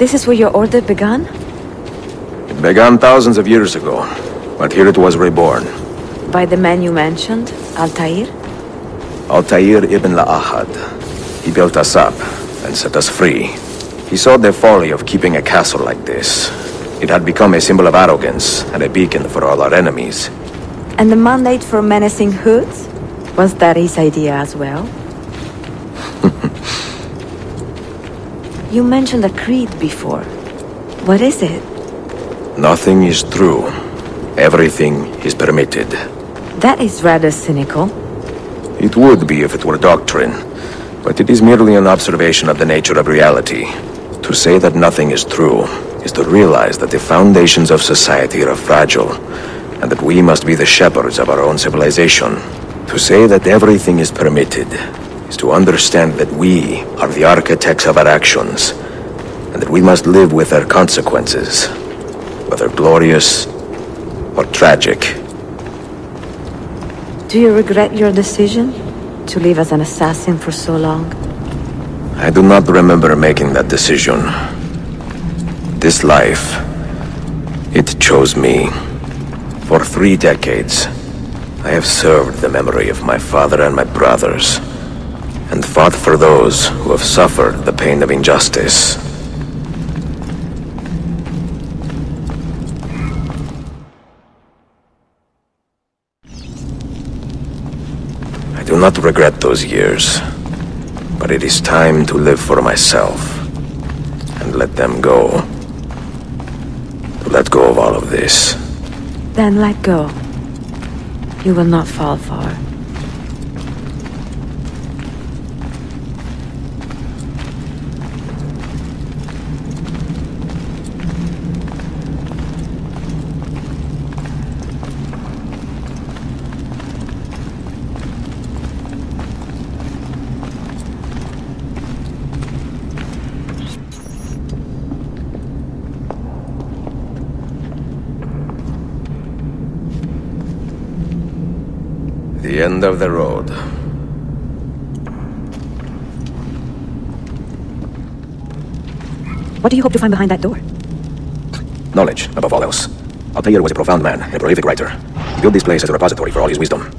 This is where your order began? It began thousands of years ago, but here it was reborn. By the man you mentioned, Altair? Altair ibn La'ahad. He built us up and set us free. He saw the folly of keeping a castle like this. It had become a symbol of arrogance and a beacon for all our enemies. And the mandate for menacing hoods? Was that his idea as well? You mentioned a creed before. What is it? Nothing is true. Everything is permitted. That is rather cynical. It would be if it were doctrine, but it is merely an observation of the nature of reality. To say that nothing is true is to realize that the foundations of society are fragile, and that we must be the shepherds of our own civilization. To say that everything is permitted is to understand that we are the architects of our actions, and that we must live with their consequences, whether glorious or tragic. Do you regret your decision to live as an assassin for so long? I do not remember making that decision. This life, it chose me. For 3 decades, I have served the memory of my father and my brothers, and fought for those who have suffered the pain of injustice. I do not regret those years, but it is time to live for myself, and let them go. To let go of all of this. Then let go. You will not fall far. The end of the road. What do you hope to find behind that door? Knowledge, above all else. Altair was a profound man, a prolific writer. He built this place as a repository for all his wisdom.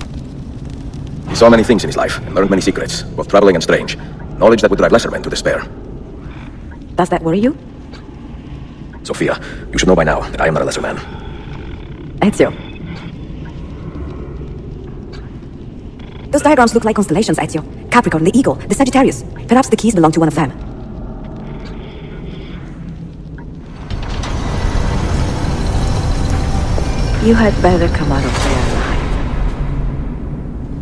He saw many things in his life, and learned many secrets, both troubling and strange. Knowledge that would drive lesser men to despair. Does that worry you? Sophia, you should know by now that I am not a lesser man. Ezio. Those diagrams look like constellations, Ezio. Capricorn, the Eagle, the Sagittarius. Perhaps the keys belong to one of them. You had better come out of there alive.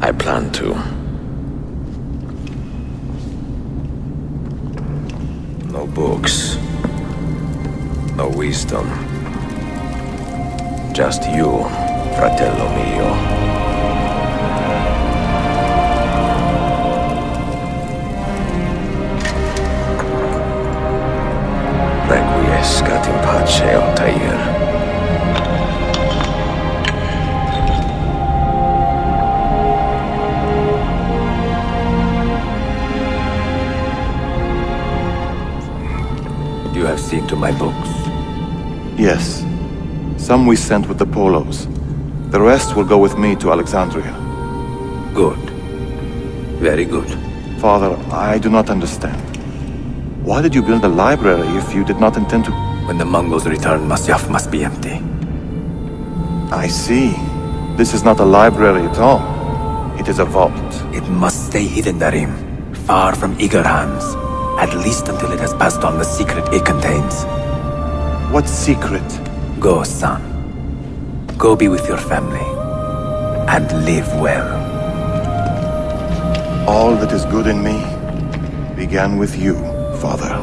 I plan to. No books. No wisdom. Just you, fratello mio. Requiescat in pace, Altair. You have seen to my books? Yes. Some we sent with the Polos. The rest will go with me to Alexandria. Good. Very good. Father, I do not understand. Why did you build a library if you did not intend to... When the Mongols return, Masyaf must be empty. I see. This is not a library at all. It is a vault. It must stay hidden, Darim. Far from eager hands. At least until it has passed on the secret it contains. What secret? Go, son. Go be with your family. And live well. All that is good in me began with you, Father.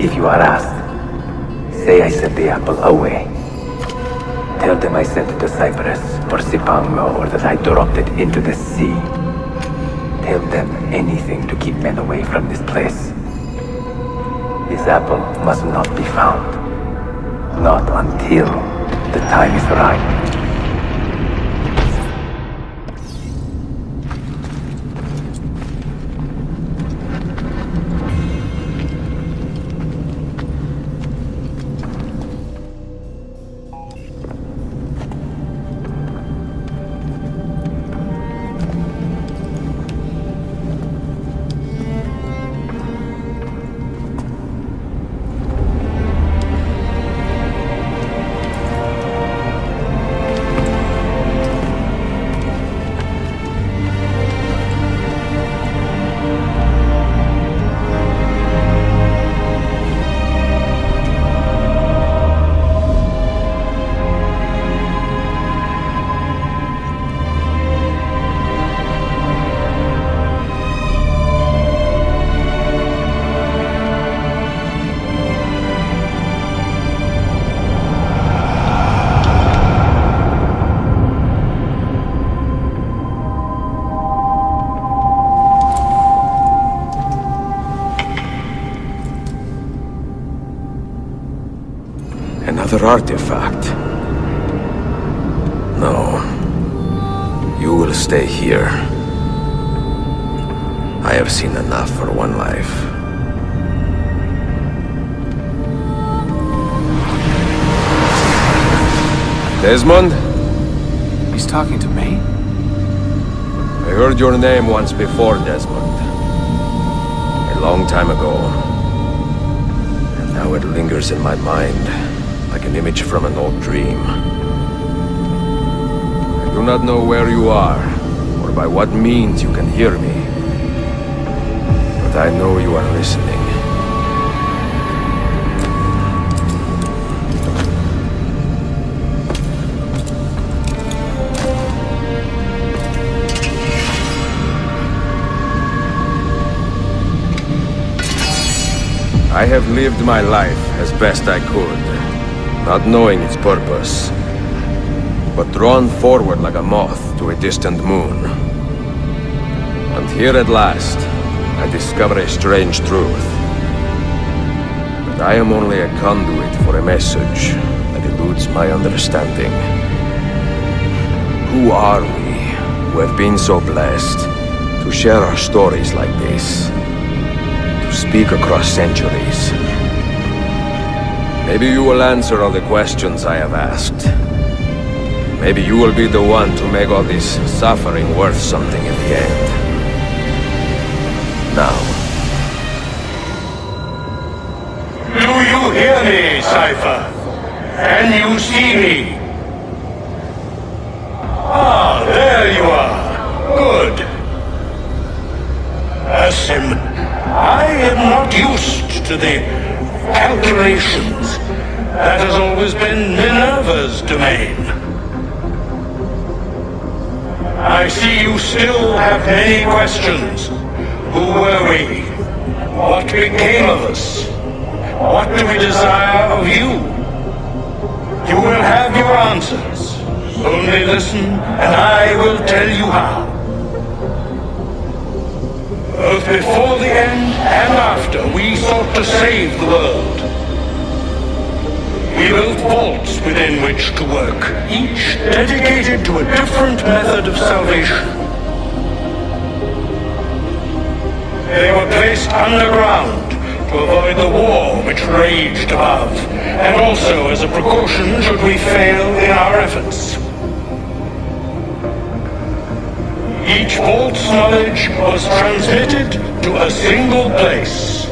If you are asked, say I sent the apple away. Tell them I sent it to Cyprus or Cipango, or that I dropped it into the sea. tell them anything to keep men away from this place. This apple must not be found. Not until the time is right. Another artifact. No. You will stay here. I have seen enough for one life. Desmond? He's talking to me? I heard your name once before, Desmond. A long time ago. And now it lingers in my mind, like an image from an old dream. I do not know where you are, or by what means you can hear me. But I know you are listening. I have lived my life as best I could, not knowing its purpose, but drawn forward like a moth to a distant moon. And here at last, I discover a strange truth. That I am only a conduit for a message that eludes my understanding. Who are we, who have been so blessed, to share our stories like this? To speak across centuries? Maybe you will answer all the questions I have asked. Maybe you will be the one to make all this suffering worth something in the end. Now. Do you hear me, Cypher? Can you see me? Ah, there you are. Good. Asim, I am not used to the calculations. That has always been Minerva's domain. I see you still have many questions. Who were we? What became of us? What do we desire of you? You will have your answers. Only listen, and I will tell you how. Both before the end and after, we sought to save the world. We built vaults within which to work, each dedicated to a different method of salvation. They were placed underground to avoid the war which raged above, and also as a precaution should we fail in our efforts. Each vault's knowledge was transmitted to a single place.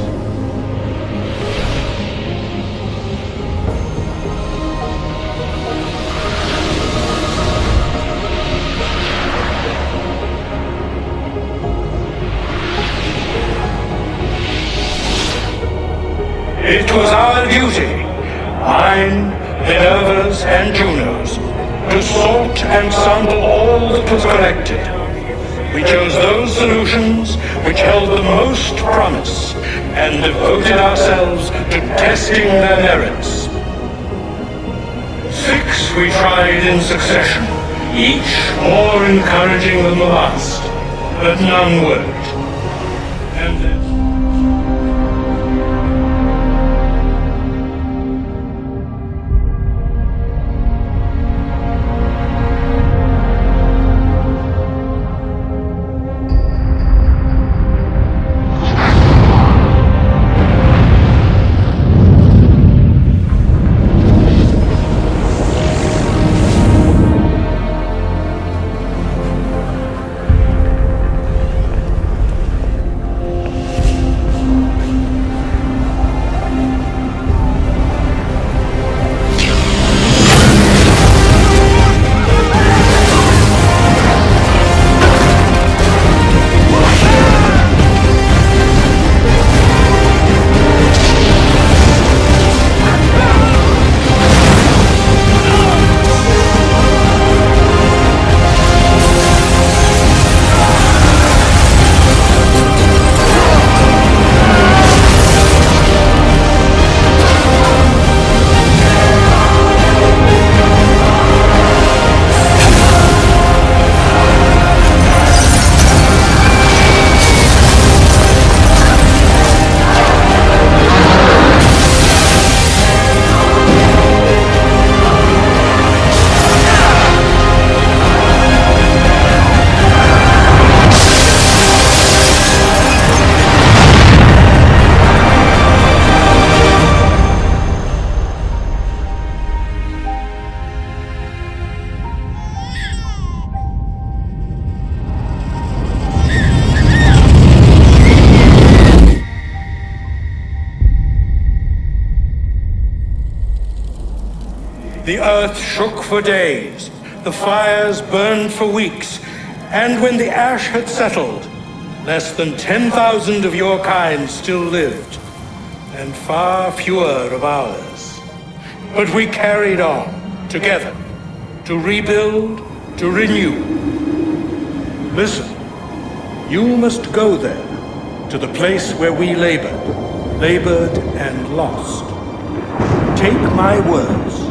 It was our duty, mine, Minerva's, and Juno's, to sort and sample all that was collected. We chose those solutions which held the most promise, and devoted ourselves to testing their merits. 6 we tried in succession, each more encouraging than the last. but none worked. And then... The earth shook for days, the fires burned for weeks, and when the ash had settled, less than 10,000 of your kind still lived, and far fewer of ours. But we carried on, together, to rebuild, to renew. Listen, you must go there, to the place where we labored and lost. Take my words.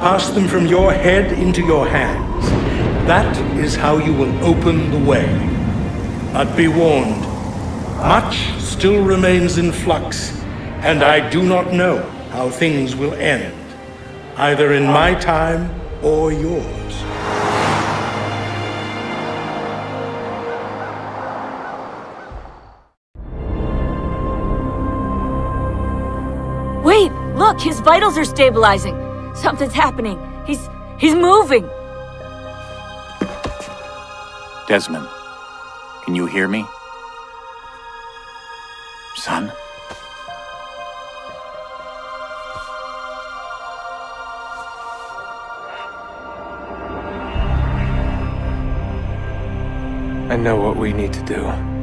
Pass them from your head into your hands. That is how you will open the way. But be warned, much still remains in flux, and I do not know how things will end, either in my time or yours. Wait, look, his vitals are stabilizing. Something's happening. He's moving. Desmond, can you hear me? Son? I know what we need to do.